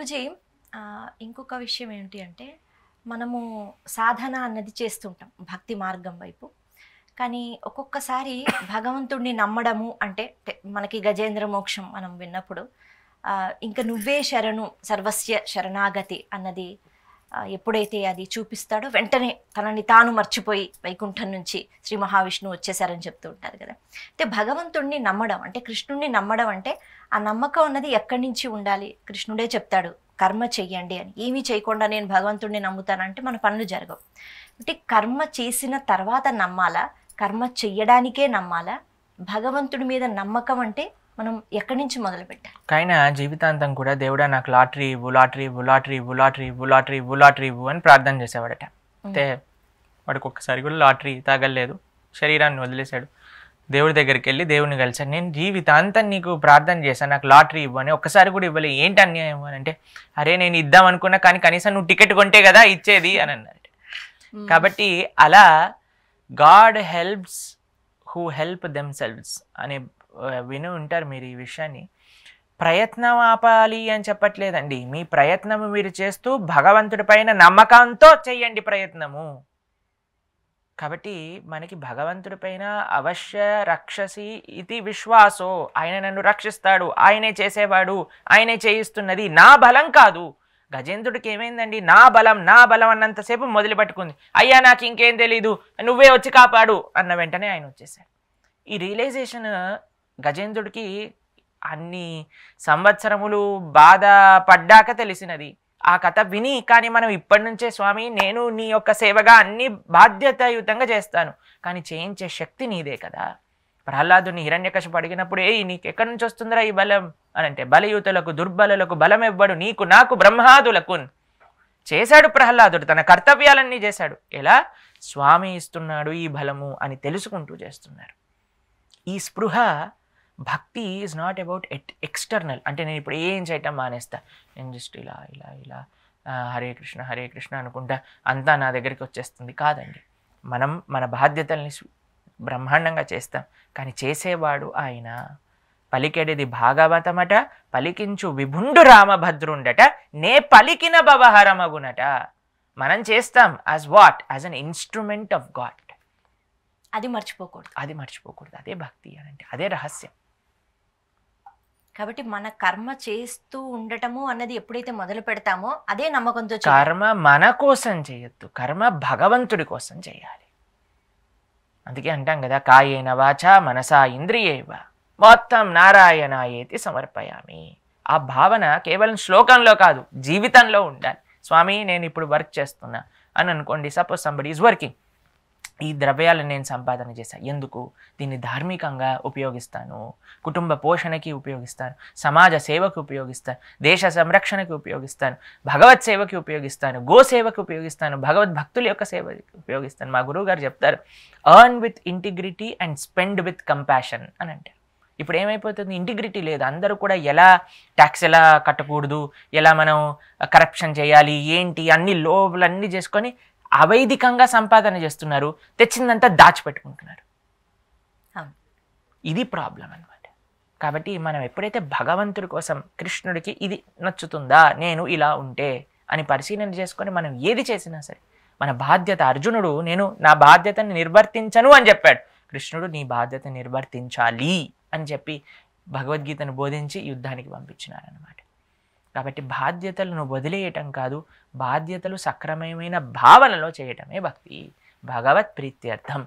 గురూజీ ఇంకొక విషయం ఏంటి అంటే మనము సాధన అన్నది చేస్తుంటాం భక్తి మార్గం వైపు. కానీ ఒక్కొక్కసారి భగవంతుడిని నమ్మడము అంటే మనకి గజేంద్ర మోక్షం మనం విన్నప్పుడు ఇంక నువ్వే శరణు సర్వస్య శరణాగతి అన్నది ఎప్పుడైతే అది చూపిస్తాడో వెంటనే తనని తాను మర్చిపోయి వైకుంఠం నుంచి శ్రీ మహావిష్ణువు వచ్చేసారని చెప్తూ ఉంటారు కదా. అయితే భగవంతుడిని నమ్మడం అంటే కృష్ణుడిని నమ్మడం అంటే ఆ నమ్మకం అన్నది ఎక్కడి నుంచి ఉండాలి? కృష్ణుడే చెప్తాడు కర్మ చెయ్యండి అని. ఏమీ చేయకుండా నేను భగవంతుడిని నమ్ముతానంటే మన పనులు జరగవు. అంటే కర్మ చేసిన తర్వాత నమ్మాలా, కర్మ చెయ్యడానికే నమ్మాలా? భగవంతుడి మీద నమ్మకం అంటే మనం ఎక్కడి నుంచి మొదలు పెట్టాలి? కైనా జీవితాంతం కూడా దేవుడా నాకు లాటరీ ఇవ్వు, లాటరీ ఇవ్వు, లాటరీ ఇవ్వు, లాటరీ ఇవ్వు, లాటరీ ఇవ్వు, లాటరీ ఇవ్వు అని ప్రార్థన చేసేవాడట. అయితే వాడికి ఒక్కసారి కూడా లాటరీ తాగలేదు, శరీరాన్ని వదిలేశాడు. దేవుడి దగ్గరికి వెళ్ళి దేవుడిని కలిసాడు. నేను జీవితాంతం నీకు ప్రార్థన చేశాను, నాకు లాటరీ ఇవ్వు అని. ఒక్కసారి కూడా ఇవ్వలే, ఏంటి అన్యాయం అని అంటే, అరే నేను ఇద్దాం అనుకున్నా కానీ కనీసం నువ్వు టికెట్ కొంటే కదా ఇచ్చేది అని అన్నాడు. కాబట్టి అలా God helps who help themselves అనే విని ఉంటారు మీరు ఈ విషయాన్ని. ప్రయత్నం ఆపాలి అని చెప్పట్లేదండి, మీ ప్రయత్నము మీరు చేస్తూ భగవంతుడి పైన నమ్మకంతో చెయ్యండి ప్రయత్నము. కాబట్టి మనకి భగవంతుడి పైన అవశ్య రక్షసి ఇది విశ్వాసో, ఆయన నన్ను రక్షిస్తాడు, ఆయనే చేసేవాడు, ఆయనే చేయిస్తున్నది, నా బలం కాదు. గజేంద్రుడికి ఏమైందండి? నా బలం అన్నంతసేపు మొదలు పట్టుకుంది. అయ్యా నాకు ఇంకేం తెలీదు, నువ్వే వచ్చి కాపాడు అన్న వెంటనే ఆయన వచ్చేసాడు. ఈ రియలైజేషన్ గజేంద్రుడికి అన్ని సంవత్సరములు బాధ పడ్డాక తెలిసినది. ఆ కథ విని కానీ మనం ఇప్పటి నుంచే స్వామి నేను నీ యొక్క సేవగా అన్ని బాధ్యతాయుతంగా చేస్తాను, కానీ చేయించే శక్తి నీదే కదా. ప్రహ్లాదుని హిరణ్యకశిపుడు అడిగినప్పుడు నీకు ఎక్కడి నుంచి వస్తుందిరా ఈ బలం అని అంటే, బలయుతులకు దుర్బలులకు బలం ఇవ్వడు, నీకు నాకు బ్రహ్మాదులకు చేశాడు. ప్రహ్లాదుడు తన కర్తవ్యాలన్నీ చేశాడు. ఎలా? స్వామి ఇస్తున్నాడు ఈ బలము అని తెలుసుకుంటూ చేస్తున్నారు. ఈ స్పృహ భక్తి ఈజ్ నాట్ అబౌట్ ఎక్స్టర్నల్. అంటే నేను ఇప్పుడు ఏం చేయటం మానేస్తా, నేను జస్ట్ ఇలా ఇలా ఇలా హరే కృష్ణ అనుకుంటా అంతా నా దగ్గరికి వచ్చేస్తుంది కాదండి. మనం మన బాధ్యతల్ని బ్రహ్మాండంగా చేస్తాం, కానీ చేసేవాడు ఆయన. పలికెడిది భాగవతమట, పలికించు విభుండు రామభద్రుండట, నే పలికిన భవహరమగునట. మనం చేస్తాం as what? As an instrument of God. అది మర్చిపోకూడదు. అదే భక్తి అని అంటే, అదే రహస్యం. కాబట్టి మన కర్మ చేస్తూ ఉండటము అన్నది ఎప్పుడైతే మొదలు పెడతామో అదే నమ్మకంతో. కర్మ మన కోసం చేయొద్దు, కర్మ భగవంతుడి కోసం చేయాలి. అందుకే అంటాం కదా, కాయేన వాచా మనసా ఇంద్రియేవ మొత్తం నారాయణాయేతి సమర్పయామి. ఆ భావన కేవలం శ్లోకంలో కాదు, జీవితంలో ఉండాలి. స్వామి నేను ఇప్పుడు వర్క్ చేస్తున్నా అని అనుకోండి. సపోజ్ సంబడి ఈజ్ వర్కింగ్, ఈ ద్రవ్యాలను నేను సంపాదన చేశాను, ఎందుకు? దీన్ని ధార్మికంగా ఉపయోగిస్తాను, కుటుంబ పోషణకి ఉపయోగిస్తాను, సమాజ సేవకు ఉపయోగిస్తాను, దేశ సంరక్షణకి ఉపయోగిస్తాను, భగవత్ సేవకి ఉపయోగిస్తాను, గోసేవకి ఉపయోగిస్తాను, భగవద్భక్తుల యొక్క సేవకి ఉపయోగిస్తాను. మా గురువు గారు చెప్తారు, earn with integrity and spend with compassion అని అంటారు. ఇప్పుడు ఏమైపోతుంది? ఇంటిగ్రిటీ లేదు. అందరూ కూడా ఎలా ట్యాక్స్ ఎలా కట్టకూడదు, ఎలా మనం కరప్షన్ చేయాలి, ఏంటి అన్ని లోబులన్నీ చేసుకొని అవైదికంగా సంపాదన చేస్తున్నారు, తెచ్చిందంతా దాచిపెట్టుకుంటున్నారు. ఇది ప్రాబ్లం అన్నమాట. కాబట్టి మనం ఎప్పుడైతే భగవంతుడి కోసం, కృష్ణుడికి ఇది నచ్చుతుందా, నేను ఇలా ఉంటే అని పరిశీలన చేసుకొని మనం ఏది చేసినా సరే మన బాధ్యత. అర్జునుడు నేను నా బాధ్యతని నిర్వర్తించను అని చెప్పాడు, కృష్ణుడు నీ బాధ్యత నిర్వర్తించాలి అని చెప్పి భగవద్గీతను బోధించి యుద్ధానికి పంపించినారన్నమాట. కాబట్టి బాధ్యతలను వదిలేయటం కాదు, బాధ్యతలు సక్రమమైన భావనలో చేయటమే భక్తి. భగవత్ ప్రీత్యర్థం.